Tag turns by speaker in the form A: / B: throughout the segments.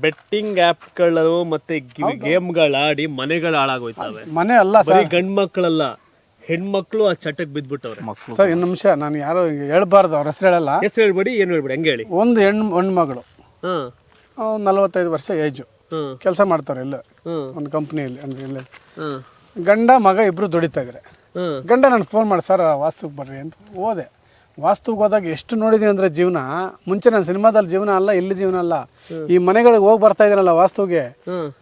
A: Betting ಆಪ್ಗಳು ಮತ್ತೆ ಗೇಮ್ಗಳು ಆಡಿ ಮನೆಗಳು ಹಾಳಾಗೋಯ್ತವೆ.
B: ಮನೆ ಅಲ್ಲ
A: ಬರೀ ಗಂಡ್ ಮಕ್ಕಳಲ್ಲ, ಹೆಣ್ಮಕ್ಳು ಆ ಚಟಕ್ಕೆ ಬಿದ್ಬಿಟ್ಟವ್ರೆ.
B: ಸರ್ ಇನ್ನು ನಿಮಿಷ ನಾನು ಯಾರು ಹೇಳ್ಬಾರ್ದು, ಅವ್ರ ಹೆಸರು ಹೇಳಲ್ಲ.
A: ಹೆಸರು ಹೇಳ್ಬೇಡಿ, ಏನು ಹೇಳ್ಬೇಡಿ, ಹಂಗೆ ಹೇಳಿ.
B: ಒಂದು ಹೆಣ್ಮಗಳು
A: ಹ್ಮ್
B: 45 ವರ್ಷ ಏಜು,
A: ಹ್ಮ್
B: ಕೆಲಸ ಮಾಡ್ತಾರೆ ಇಲ್ಲ
A: ಹ್ಮ್
B: ಒಂದು ಕಂಪ್ನಿಯಲ್ಲಿ ಅಂದ್ರೆ ಇಲ್ಲ.
A: ಹ್ಮ್
B: ಗಂಡ ಮಗ ಇಬ್ರು ದುಡಿತಾ ಇದ್ದಾರೆ.
A: ಹ್ಮ್
B: ಗಂಡ ನಾನು ಫೋನ್ ಮಾಡಿ ಸರ್ ವಾಸ್ತುಗೆ ಬರ್ರಿ ಅಂತ ಹೋದೆ. ವಾಸ್ತುಗೆ ಹೋದಾಗ ಎಷ್ಟು ನೋಡಿದ್ದೀನಿ ಅಂದರೆ ಜೀವನ ಮುಂಚೆ ನಾನು ಸಿನಿಮಾದಲ್ಲಿ ಜೀವನ ಅಲ್ಲ, ಇಲ್ಲಿ ಜೀವನ ಅಲ್ಲ, ಈ ಮನೆಗಳಿಗೆ ಹೋಗಿ ಬರ್ತಾ ಇದ್ದೀನಲ್ಲ ವಾಸ್ತುಗೆ,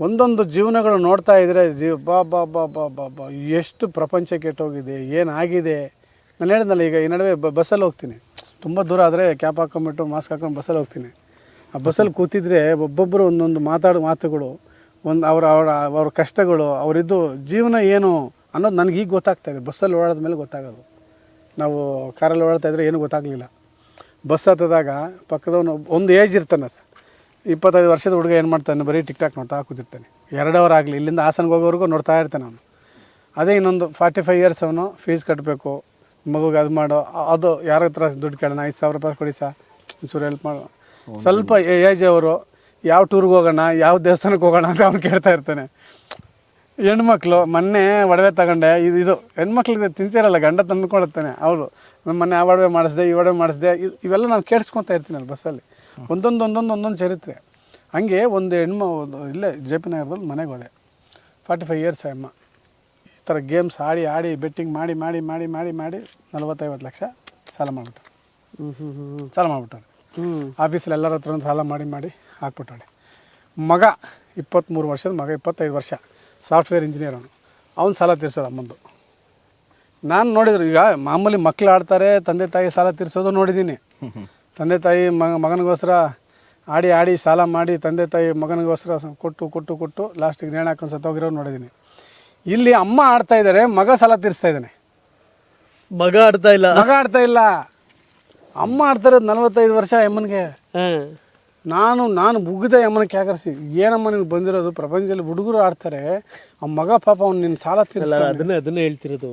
B: ಒಂದೊಂದು ಜೀವನಗಳು ನೋಡ್ತಾ ಇದ್ರೆ ಬಾ ಬಾ ಬಾ ಬಾ ಬಾ ಬಾ ಎಷ್ಟು ಪ್ರಪಂಚ ಕೆಟ್ಟೋಗಿದೆ, ಏನಾಗಿದೆ. ನಾನು ಹೇಳಿದ್ನಲ್ಲ ಈಗ ಈ ನಡುವೆ ಬಸ್ಸಲ್ಲಿ ಹೋಗ್ತೀನಿ, ತುಂಬ ದೂರ ಆದರೆ ಕ್ಯಾಪ್ ಹಾಕೊಂಡ್ಬಿಟ್ಟು ಮಾಸ್ಕ್ ಹಾಕೊಂಡು ಬಸ್ಸಲ್ಲಿ ಹೋಗ್ತೀನಿ. ಆ ಬಸ್ಸಲ್ಲಿ ಕೂತಿದ್ರೆ ಒಬ್ಬೊಬ್ಬರು ಒಂದೊಂದು ಮಾತಾಡೋ ಮಾತುಗಳು, ಒಂದು ಅವ್ರ ಕಷ್ಟಗಳು, ಅವರಿದ್ದು ಜೀವನ ಏನು ಅನ್ನೋದು ನನಗೆ ಈಗ ಗೊತ್ತಾಗ್ತಾ ಇದೆ. ಬಸ್ಸಲ್ಲಿ ಓಡಾದ ಮೇಲೆ ಗೊತ್ತಾಗೋದು. ನಾವು ಕಾರಲ್ಲಿ ಓಡಾಡ್ತಾ ಇದ್ರೆ ಏನೂ ಗೊತ್ತಾಗಲಿಲ್ಲ. ಬಸ್ ಹತ್ತದಾಗ ಪಕ್ಕದವನು ಒಂದು ಏಜ್ ಇರ್ತಾನೆ ಸರ್, 25 ವರ್ಷದ ಹುಡುಗ ಏನು ಮಾಡ್ತಾನೆ, ಬರೀ ಟಿಕ್ ಟಾಕ್ ನೋಡ್ತಾ ಕೂತಿರ್ತಾನೆ. 2 ಅವರ್ ಆಗಲಿ ಇಲ್ಲಿಂದ ಹಾಸನ್ಗೆ ಹೋಗೋವರೆಗೂ ನೋಡ್ತಾ ಇರ್ತಾನೆ ಅವನು. ಅದೇ ಇನ್ನೊಂದು 45 ಇಯರ್ಸ್ ಅವನು ಫೀಸ್ ಕಟ್ಟಬೇಕು, ಮಗುಗೆ ಅದು ಮಾಡೋ, ಅದು ಯಾರ ಹತ್ರ ದುಡ್ಡು ಕೇಳೋಣ, 5,000 ರೂಪಾಯಿ ಕೊಡಿ ಸರ್ ಒಂಚೂರು ಹೆಲ್ಪ್ ಮಾಡೋ. ಸ್ವಲ್ಪ ಏಜ್ ಅವರು ಯಾವ ಟೂರ್ಗೆ ಹೋಗೋಣ, ಯಾವ ದೇವಸ್ಥಾನಕ್ಕೆ ಹೋಗೋಣ ಅಂತ ಅವ್ನು ಕೇಳ್ತಾ ಇರ್ತಾನೆ. ಹೆಣ್ಮಕ್ಳು ಮೊನ್ನೆ ಒಡವೆ ತಗೊಂಡೆ, ಇದು ಹೆಣ್ಮಕ್ಳಿಗೆ ತಿಂತಿರಲ್ಲ, ಗಂಡ ತಂದುಕೊಡುತ್ತಾನೆ. ಅವರು ನಮ್ಮ ಮೊನ್ನೆ ಆ ಒಡವೆ ಮಾಡಿಸ್ದೆ, ಈ ಒಡವೆ ಮಾಡಿಸ್ದೆ, ಇವೆಲ್ಲ ನಾನು ಕೇಳಿಸ್ಕೊತಾ ಇರ್ತೀನಲ್ಲ ಬಸ್ಸಲ್ಲಿ. ಒಂದೊಂದು ಚರಿತ್ರೆ. ಹಂಗೆ ಒಂದು ಇಲ್ಲೇ JP ನಗರದಲ್ಲಿ ಮನೆಗೆ ಹೋದೆ. 45 ಇಯರ್ಸ್ ಅಮ್ಮ. ಈ ಥರ ಗೇಮ್ಸ್ ಆಡಿ ಬೆಟ್ಟಿಂಗ್ ಮಾಡಿ 40-50 ಲಕ್ಷ ಸಾಲ ಮಾಡಿಬಿಟ್ಟಾರೆ. ಆಫೀಸಲ್ಲಿ ಎಲ್ಲರ ಹತ್ರ ಒಂದು ಸಾಲ ಮಾಡಿ ಹಾಕ್ಬಿಟ್ಟಾಳೆ. ಮಗ 23 ವರ್ಷದ ಮಗ, 25 ವರ್ಷ, ಸಾಫ್ಟ್ವೇರ್ ಇಂಜಿನಿಯರ್ ಅವನು ಸಾಲ ತೀರ್ಸೋದು ಅಮ್ಮಂದು. ನಾನು ನೋಡಿದ್ರು, ಈಗ ಮಾಮೂಲಿ ಮಕ್ಳು ಆಡ್ತಾರೆ, ತಂದೆ ತಾಯಿ ಸಾಲ ತೀರ್ಸೋದು ನೋಡಿದ್ದೀನಿ. ತಂದೆ ತಾಯಿ ಮಗನಿಗೋಸ್ಕರ ಆಡಿ ಸಾಲ ಮಾಡಿ ತಂದೆ ತಾಯಿ ಮಗನಿಗೋಸ್ಕರ ಕೊಟ್ಟು ಲಾಸ್ಟಿಗೆ ನೇಣು ಹಾಕೊಂಡು ಸತ್ತೋಗಿರೋರು ನೋಡಿದ್ದೀನಿ. ಇಲ್ಲಿ ಅಮ್ಮ ಆಡ್ತಾ ಇದ್ದಾರೆ, ಮಗ ಸಾಲ ತೀರಿಸ್ತಾ ಇದ್ದಾನೆ.
A: ಮಗ ಆಡ್ತಾ ಇಲ್ಲ, ಅಮ್ಮ ಆಡ್ತಾ ಇರೋದು 45 ವರ್ಷ ಅಮ್ಮನಿಗೆ. ನಾನು ಮುಗಿದ ಅಮ್ಮನ ಕ್ಯಾಕರಿಸಿ, ಏನಮ್ಮ ನಿನ್ಗೆ ಬಂದಿರೋದು, ಪ್ರಪಂಚದಲ್ಲಿ ಹುಡುಗರು ಆಡ್ತಾರೆ, ಆ ಮಗ ಪಾಪ ಅವ್ನು ನಿನ್ನ ಸಾಲ ತೀರಿಸಲ್ಲ. ಅದನ್ನೇ ಹೇಳ್ತಿರೋದು.